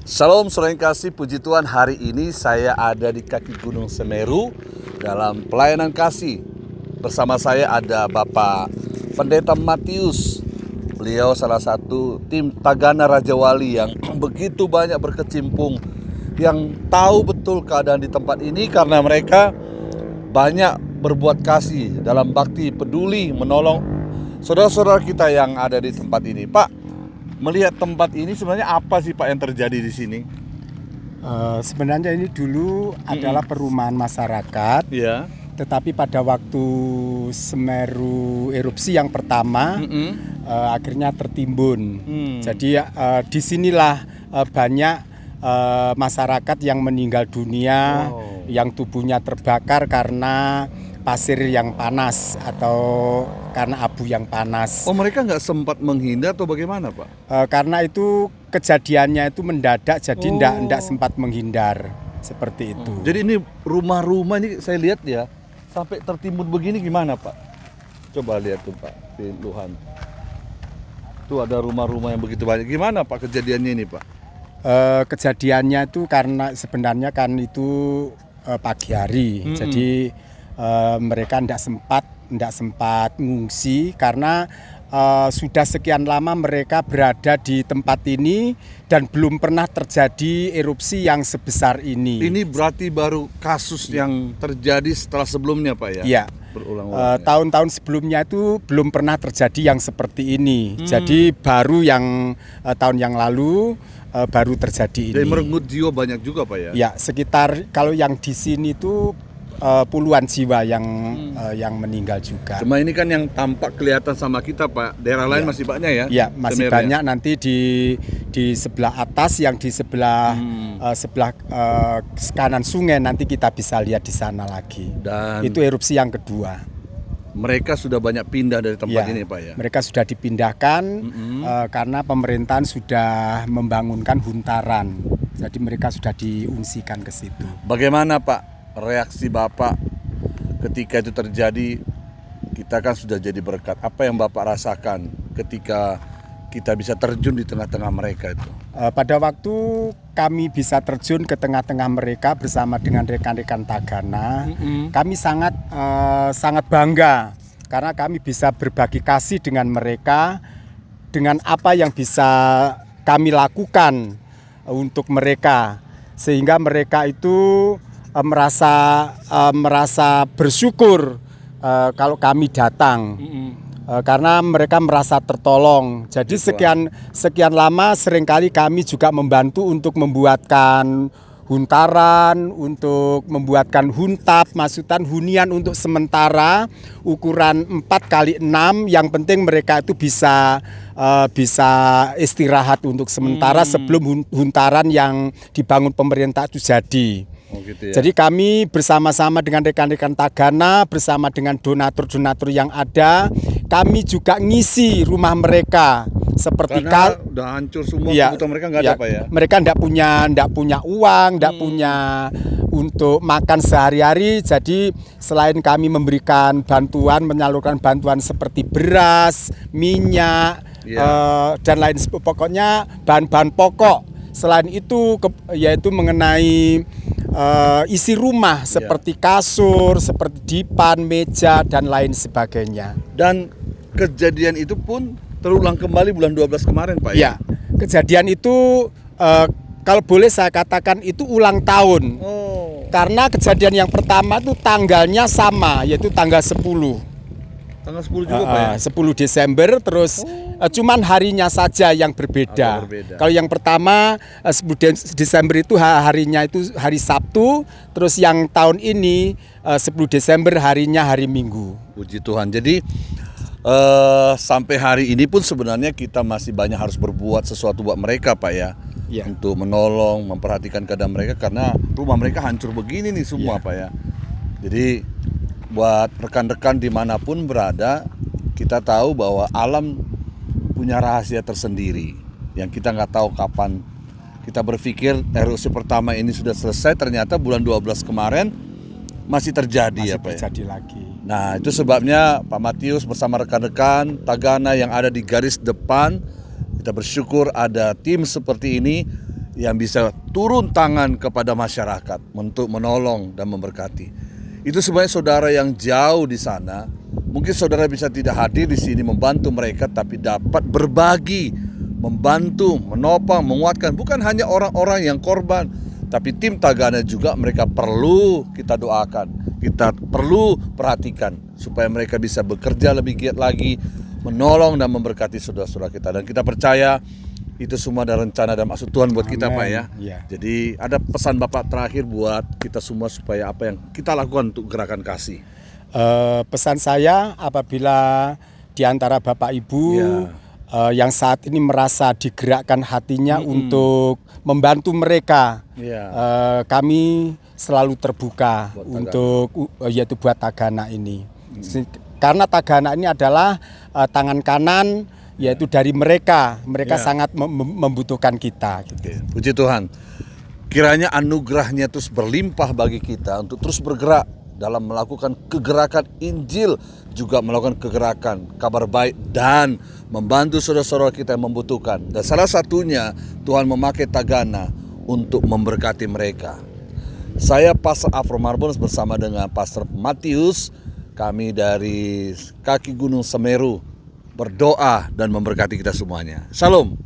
Shalom saudara yang kasih, puji Tuhan, hari ini saya ada di kaki Gunung Semeru dalam pelayanan kasih. Bersama saya ada Bapak Pendeta Matius. Beliau salah satu tim Tagana Raja Wali yang begitu banyak berkecimpung, yang tahu betul keadaan di tempat ini karena mereka banyak berbuat kasih dalam bakti, peduli, menolong saudara-saudara kita yang ada di tempat ini. Pak, melihat tempat ini sebenarnya apa sih Pak yang terjadi di sini? Sebenarnya ini dulu adalah perumahan masyarakat, Ya. tetapi pada waktu Semeru erupsi yang pertama akhirnya tertimbun. Jadi disinilah banyak masyarakat yang meninggal dunia, yang tubuhnya terbakar karena pasir yang panas atau karena abu yang panas. Oh, mereka nggak sempat menghindar atau bagaimana Pak? Karena itu kejadiannya itu mendadak, jadi ndak sempat menghindar seperti itu. Jadi ini rumah-rumah ini saya lihat ya sampai tertimbun begini gimana Pak? Coba lihat tuh Pak, di Luhan. Tuh ada rumah-rumah yang begitu banyak. Gimana Pak kejadiannya ini Pak? Kejadiannya itu karena sebenarnya kan itu pagi hari, jadi mereka tidak sempat ngungsi karena sudah sekian lama mereka berada di tempat ini dan belum pernah terjadi erupsi yang sebesar ini. Ini berarti baru kasus yang terjadi setelah sebelumnya Pak ya? Iya. Berulang-ulang. Tahun-tahun sebelumnya itu belum pernah terjadi yang seperti ini. Jadi baru yang tahun yang lalu baru terjadi ini. Jadi merenggut jiwa banyak juga Pak ya? Ya, sekitar kalau yang di sini itu puluhan jiwa yang meninggal juga. Cuma ini kan yang tampak kelihatan sama kita Pak. Daerah lain masih banyak ya? Ya, masih Semeru, banyak nanti di sebelah atas, yang di sebelah kanan sungai nanti kita bisa lihat di sana lagi. Dan itu erupsi yang kedua. mereka sudah banyak pindah dari tempat ini Pak ya? Mereka sudah dipindahkan karena pemerintahan sudah membangunkan huntaran. Jadi mereka sudah diungsikan ke situ. Bagaimana Pak reaksi Bapak ketika itu terjadi? Kita kan sudah jadi berkat. Apa yang Bapak rasakan ketika kita bisa terjun di tengah-tengah mereka itu? Pada waktu kami bisa terjun ke tengah-tengah mereka bersama dengan rekan-rekan Tagana, kami sangat bangga karena kami bisa berbagi kasih dengan mereka, dengan apa yang bisa kami lakukan untuk mereka, sehingga mereka itu merasa bersyukur kalau kami datang. Karena mereka merasa tertolong. Jadi sekian lama seringkali kami juga membantu untuk membuatkan huntaran, untuk membuatkan huntap, maksudnya hunian untuk sementara ukuran 4x6. Yang penting mereka itu bisa istirahat untuk sementara sebelum huntaran yang dibangun pemerintah itu jadi. Oh, gitu ya. Jadi kami bersama-sama dengan rekan-rekan Tagana, bersama dengan donatur-donatur yang ada, kami juga ngisi rumah mereka seperti Karena udah hancur semua, kebutuhan mereka nggak ada Pak ya? Mereka ndak punya uang, ndak punya untuk makan sehari-hari. Jadi selain kami memberikan bantuan, menyalurkan bantuan seperti beras, minyak, dan lain pokoknya bahan-bahan pokok. Selain itu yaitu mengenai isi rumah seperti kasur, seperti dipan, meja, dan lain sebagainya. Dan kejadian itu pun terulang kembali bulan 12 kemarin Pak ya? Ya, kejadian itu kalau boleh saya katakan itu ulang tahun. Karena kejadian yang pertama itu tanggalnya sama, yaitu tanggal 10. Tanggal 10 juga Pak ya? 10 Desember, terus cuman harinya saja yang berbeda. Kalau yang pertama 10 Desember itu harinya itu hari Sabtu, terus yang tahun ini 10 Desember harinya hari Minggu. Puji Tuhan. Jadi sampai hari ini pun sebenarnya kita masih banyak harus berbuat sesuatu buat mereka Pak ya? Untuk menolong, memperhatikan keadaan mereka karena rumah mereka hancur begini nih semua Pak ya. Jadi buat rekan-rekan dimanapun berada, kita tahu bahwa alam punya rahasia tersendiri yang kita nggak tahu kapan. Kita berpikir erupsi pertama ini sudah selesai, ternyata bulan 12 kemarin masih terjadi ya Pak ya? Terjadi lagi. Nah itu sebabnya Pak Matius bersama rekan-rekan Tagana yang ada di garis depan, kita bersyukur ada tim seperti ini yang bisa turun tangan kepada masyarakat untuk menolong dan memberkati. Itu sebenarnya saudara yang jauh di sana, mungkin saudara bisa tidak hadir di sini membantu mereka, tapi dapat berbagi, membantu, menopang, menguatkan. Bukan hanya orang-orang yang korban, tapi tim Tagana juga mereka perlu kita doakan, kita perlu perhatikan supaya mereka bisa bekerja lebih giat lagi, menolong dan memberkati saudara-saudara kita. Dan kita percaya itu semua ada rencana dan maksud Tuhan buat kita, Pak ya. Ya. Jadi ada pesan Bapak terakhir buat kita semua supaya apa yang kita lakukan untuk gerakan kasih. Pesan saya apabila di antara Bapak Ibu yang saat ini merasa digerakkan hatinya untuk membantu mereka, kami selalu terbuka yaitu buat Tagana ini. Karena Tagana ini adalah tangan kanan yaitu dari mereka sangat membutuhkan kita. Gitu. Puji Tuhan. Kiranya anugerahnya terus berlimpah bagi kita untuk terus bergerak dalam melakukan kegerakan Injil, juga melakukan kegerakan kabar baik dan membantu saudara-saudara kita yang membutuhkan. Dan salah satunya Tuhan memakai Tagana untuk memberkati mereka. Saya Pastor Afro Marbons bersama dengan Pastor Matius, kami dari kaki Gunung Semeru, berdoa dan memberkati kita semuanya. Shalom.